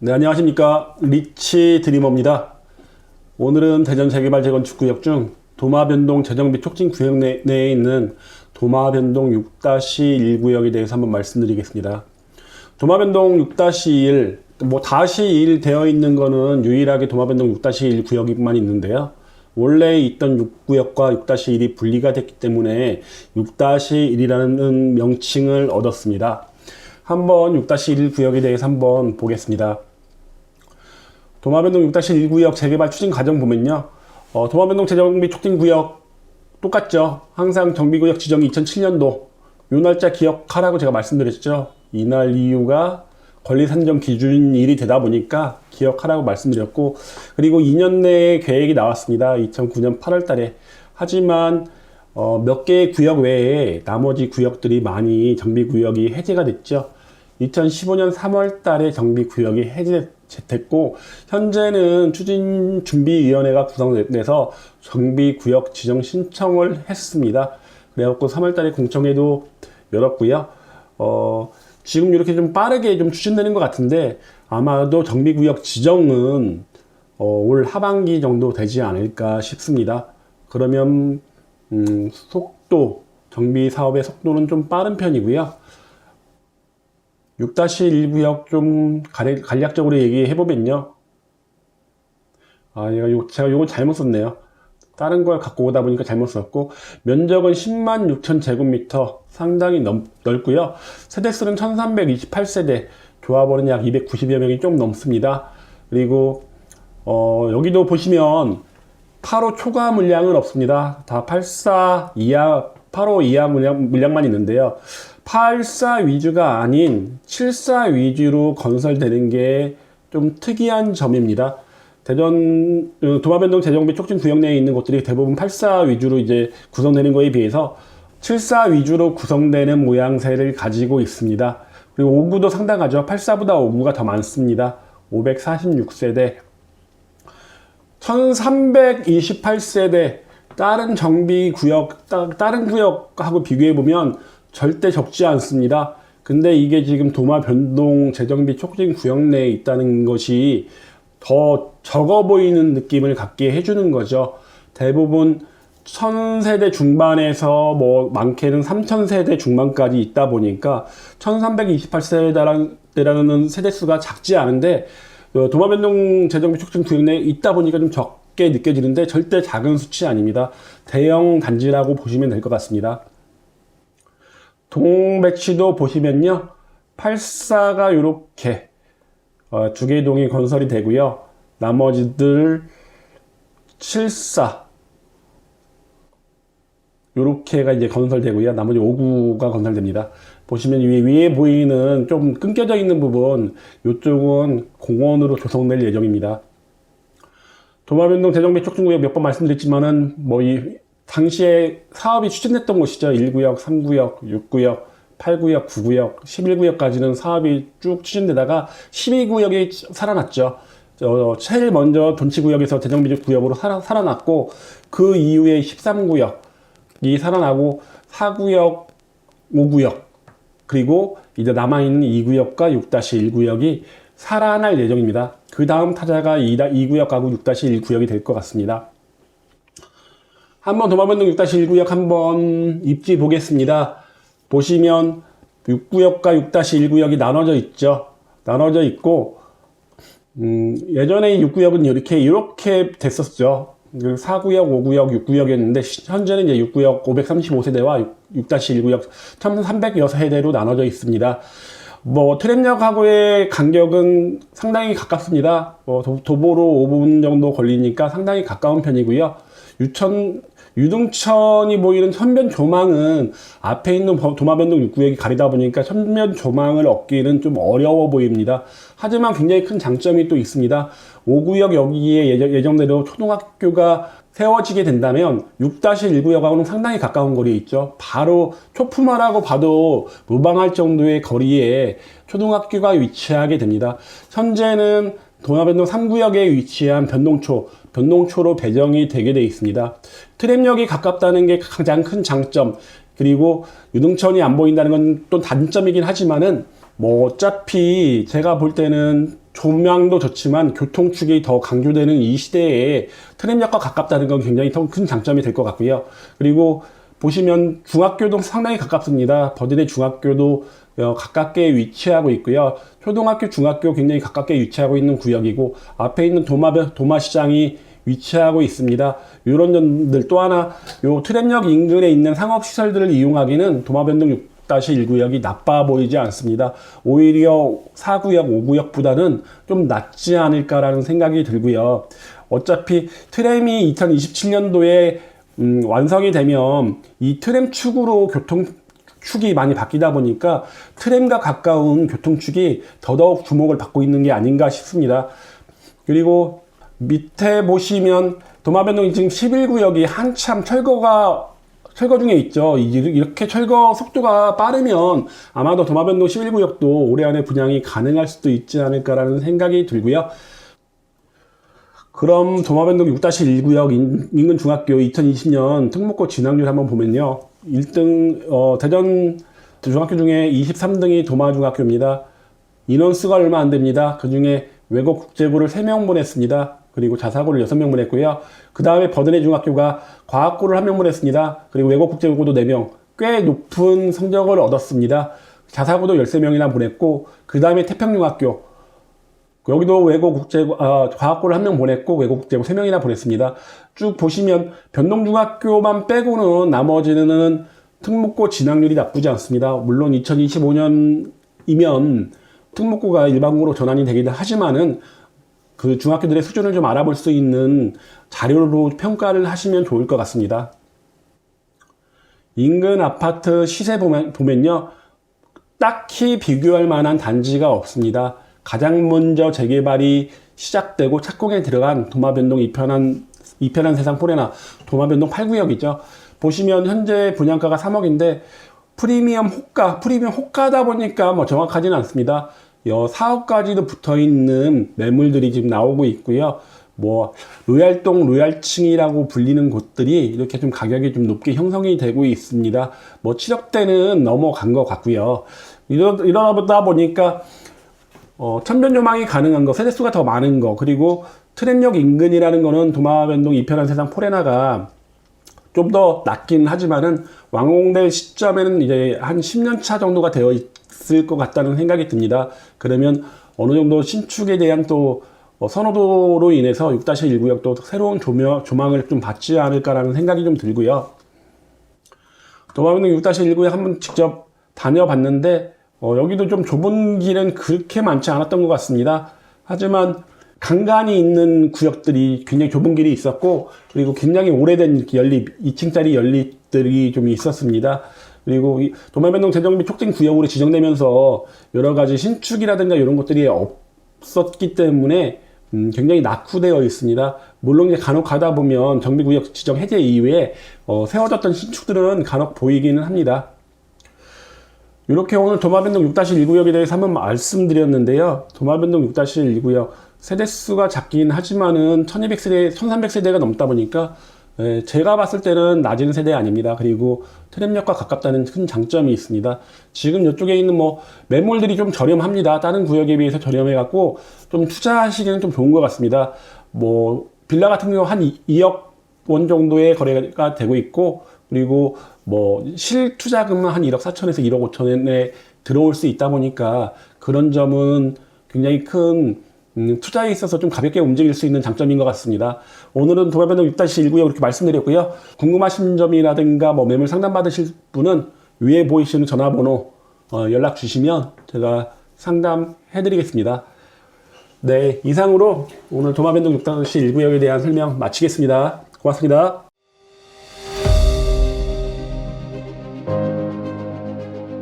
네, 안녕하십니까. 리치 드리머입니다. 오늘은 대전 재개발 재건축 구역 중 도마변동 재정비 촉진 구역 내에 있는 도마변동 6-1 구역에 대해서 한번 말씀드리겠습니다. 도마변동 6-1, 다시 1 되어 있는 거는 유일하게 도마변동 6-1 구역만 있는데요. 원래 있던 6구역과 6-1이 분리가 됐기 때문에 6-1이라는 명칭을 얻었습니다. 한번 6-1 구역에 대해서 한번 보겠습니다. 도마변동 6-1 구역 재개발 추진 과정 보면요. 도마변동 재정비 촉진 구역 똑같죠. 항상 정비구역 지정이 2007년도. 요 날짜 기억하라고 제가 말씀드렸죠. 이날 이유가 권리 산정 기준일이 되다 보니까 기억하라고 말씀드렸고, 그리고 2년 내에 계획이 나왔습니다. 2009년 8월 달에. 하지만 몇 개의 구역 외에 나머지 구역들이 많이 정비구역이 해제가 됐죠. 2015년 3월 달에 정비구역이 해제됐고, 현재는 추진준비위원회가 구성돼서 정비구역 지정 신청을 했습니다. 그래갖고 3월 달에 공청회도 열었고요. 지금 이렇게 좀 빠르게 좀 추진되는 것 같은데, 아마도 정비구역 지정은 올 하반기 정도 되지 않을까 싶습니다. 그러면 정비 사업의 속도는 좀 빠른 편이고요. 6-1 구역 좀 간략적으로 얘기해보면요. 제가 요거 잘못 썼네요. 다른 걸 갖고 오다 보니까 잘못 썼고, 면적은 10만 6천 제곱미터, 상당히 넓고요. 세대수는 1328세대, 조합원은 약 290여 명이 좀 넘습니다. 그리고 여기도 보시면 8호 초과 물량은 없습니다. 다 84 이하, 8호 이하 물량만 있는데요. 84 위주가 아닌 74 위주로 건설되는 게 좀 특이한 점입니다. 대전 도마변동 재정비 촉진 구역 내에 있는 곳들이 대부분 84 위주로 이제 구성되는 거에 비해서 74 위주로 구성되는 모양새를 가지고 있습니다. 그리고 5구도 상당하죠. 84보다 5구가 더 많습니다. 546세대, 1328세대. 다른 정비구역, 다른 구역하고 비교해보면 절대 적지 않습니다. 근데 이게 지금 도마변동 재정비 촉진 구역 내에 있다는 것이 더 적어 보이는 느낌을 갖게 해주는 거죠. 대부분 1000세대 중반에서 많게는 3000세대 중반까지 있다 보니까 1328세대라는 세대수가 작지 않은데, 도마변동 재정비 촉진 구역 내에 있다 보니까 좀 적게 느껴지는데 절대 작은 수치 아닙니다. 대형 단지라고 보시면 될 것 같습니다. 동배치도 보시면요. 84가 이렇게 두 개의 동이 건설이 되고요. 나머지들 74 요렇게가 이제 건설되고요. 나머지 5구가 건설됩니다. 보시면 위에 보이는 좀 끊겨져 있는 부분, 이쪽은 공원으로 조성될 예정입니다. 도마변동 재정비 촉진구역 몇 번 말씀드렸지만은 이 당시에 사업이 추진됐던 곳이죠. 1구역, 3구역, 6구역, 8구역, 9구역, 11구역까지는 사업이 쭉 추진되다가 12구역이 살아났죠. 제일 먼저 돈치구역에서 재정비 구역으로 살아났고, 그 이후에 13구역이 살아나고 4구역, 5구역, 그리고 이제 남아있는 2구역과 6-1 구역이 살아날 예정입니다. 그 다음 타자가 2구역하고 6-1 구역이 될 것 같습니다. 한번 도마변동 6-1 구역 한번 입지 보겠습니다. 보시면 6구역과 6-1 구역이 나눠져 있죠. 나눠져 있고, 예전에 6구역은 이렇게 됐었죠. 4구역, 5구역, 6구역이었는데, 현재는 이제 6구역 535세대와 6-1 구역 1306세대로 나눠져 있습니다. 트램역하고의 간격은 상당히 가깝습니다. 도보로 5분 정도 걸리니까 상당히 가까운 편이고요. 유등천이 보이는 천변 조망은 앞에 있는 도마변동 6구역이 가리다 보니까 천변 조망을 얻기는 좀 어려워 보입니다. 하지만 굉장히 큰 장점이 또 있습니다. 5구역 여기에 예정대로 초등학교가 세워지게 된다면 6-1 구역하고는 상당히 가까운 거리에 있죠. 바로 초품화라고 봐도 무방할 정도의 거리에 초등학교가 위치하게 됩니다. 현재는 도마변동 3구역에 위치한 변동초로 배정이 되게 되어 있습니다. 트램역이 가깝다는 게 가장 큰 장점, 그리고 유등천이 안 보인다는 건 또 단점이긴 하지만은 어차피 제가 볼 때는 조망도 좋지만 교통축이 더 강조되는 이 시대에 트램역과 가깝다는 건 굉장히 더 큰 장점이 될 것 같고요. 그리고 보시면 중학교도 상당히 가깝습니다. 버드네 중학교도 가깝게 위치하고 있고요. 초등학교, 중학교 굉장히 가깝게 위치하고 있는 구역이고, 앞에 있는 도마시장이 위치하고 있습니다. 이런 점들, 또 하나 요 트램역 인근에 있는 상업시설들을 이용하기는 도마변동 6-1구역이 나빠 보이지 않습니다. 오히려 4구역, 5구역보다는 좀 낫지 않을까라는 생각이 들고요. 어차피 트램이 2027년도에 완성이 되면 이 트램축으로 교통축이 많이 바뀌다 보니까 트램과 가까운 교통축이 더더욱 주목을 받고 있는 게 아닌가 싶습니다. 그리고 밑에 보시면 도마변동 지금 11구역이 한참 철거 중에 있죠. 이렇게 철거 속도가 빠르면 아마도 도마변동 11구역도 올해 안에 분양이 가능할 수도 있지 않을까라는 생각이 들고요. 그럼 도마변동 6-1구역 인근 중학교 2020년 특목고 진학률 한번 보면요. 1등, 대전 중학교 중에 23등이 도마중학교입니다. 인원수가 얼마 안 됩니다. 그 중에 외국 국제고를 3명 보냈습니다. 그리고 자사고를 6명 보냈고요. 그 다음에 버드네 중학교가 과학고를 1명 보냈습니다. 그리고 외국 국제고도 4명. 꽤 높은 성적을 얻었습니다. 자사고도 13명이나 보냈고, 그 다음에 태평중학교. 여기도 외국 국제고, 과학고를 1명 보냈고, 외국 국제고 3명이나 보냈습니다. 쭉 보시면 변동중학교만 빼고는 나머지는 특목고 진학률이 나쁘지 않습니다. 물론 2025년이면 특목고가 일반고로 전환이 되긴 하지만은 그 중학교들의 수준을 좀 알아볼 수 있는 자료로 평가를 하시면 좋을 것 같습니다. 인근 아파트 시세 보면요. 딱히 비교할 만한 단지가 없습니다. 가장 먼저 재개발이 시작되고 착공에 들어간 도마변동 이편한 세상 포레나 도마변동 8구역이죠. 보시면 현재 분양가가 3억인데 프리미엄 호가다 보니까 뭐 정확하지는 않습니다. 4억까지도 붙어있는 매물들이 지금 나오고 있고요. 뭐 로얄동, 로얄층이라고 불리는 곳들이 이렇게 좀 가격이 좀 높게 형성이 되고 있습니다. 뭐 7억대는 넘어간 것 같고요. 이러다 보니까 천변 조망이 가능한 거, 세대수가 더 많은 거, 그리고 트램역 인근이라는 거는 도마변동 이편한 세상 포레나가 좀 더 낫긴 하지만은 완공될 시점에는 이제 한 10년 차 정도가 되어 있을 것 같다는 생각이 듭니다. 그러면 어느 정도 신축에 대한 또 선호도로 인해서 6-1구역도 새로운 조망을 좀 받지 않을까라는 생각이 좀 들고요. 도마변동 6-1구역 한번 직접 다녀봤는데 여기도 좀 좁은 길은 그렇게 많지 않았던 것 같습니다. 하지만 간간이 있는 구역들이 굉장히 좁은 길이 있었고, 그리고 굉장히 오래된 연립, 2층짜리 연립들이 좀 있었습니다. 그리고 도마변동 재정비 촉진 구역으로 지정되면서 여러 가지 신축이라든가 이런 것들이 없었기 때문에 굉장히 낙후되어 있습니다. 물론 이제 간혹 가다 보면 정비구역 지정 해제 이후에 세워졌던 신축들은 간혹 보이기는 합니다. 이렇게 오늘 도마변동 6-1구역에 대해서 한번 말씀드렸는데요. 도마변동 6-1구역 세대수가 작긴 하지만은 1200세대, 1300세대가 넘다 보니까 제가 봤을 때는 낮은 세대 아닙니다. 그리고 트램역과 가깝다는 큰 장점이 있습니다. 지금 이쪽에 있는 뭐 매물들이 좀 저렴합니다. 다른 구역에 비해서 저렴해갖고 좀 투자하시기는 좀 좋은 것 같습니다. 뭐 빌라 같은 경우 한 2억 원 정도의 거래가 되고 있고, 그리고 뭐 실투자금은 한 1억 4천에서 1억 5천에 들어올 수 있다 보니까 그런 점은 굉장히 큰 투자에 있어서 좀 가볍게 움직일 수 있는 장점인 것 같습니다. 오늘은 도마변동 6-1구역 이렇게 말씀드렸고요. 궁금하신 점이라든가 뭐 매물 상담 받으실 분은 위에 보이시는 전화번호 연락 주시면 제가 상담해 드리겠습니다. 네, 이상으로 오늘 도마변동 6-1구역에 대한 설명 마치겠습니다. 고맙습니다.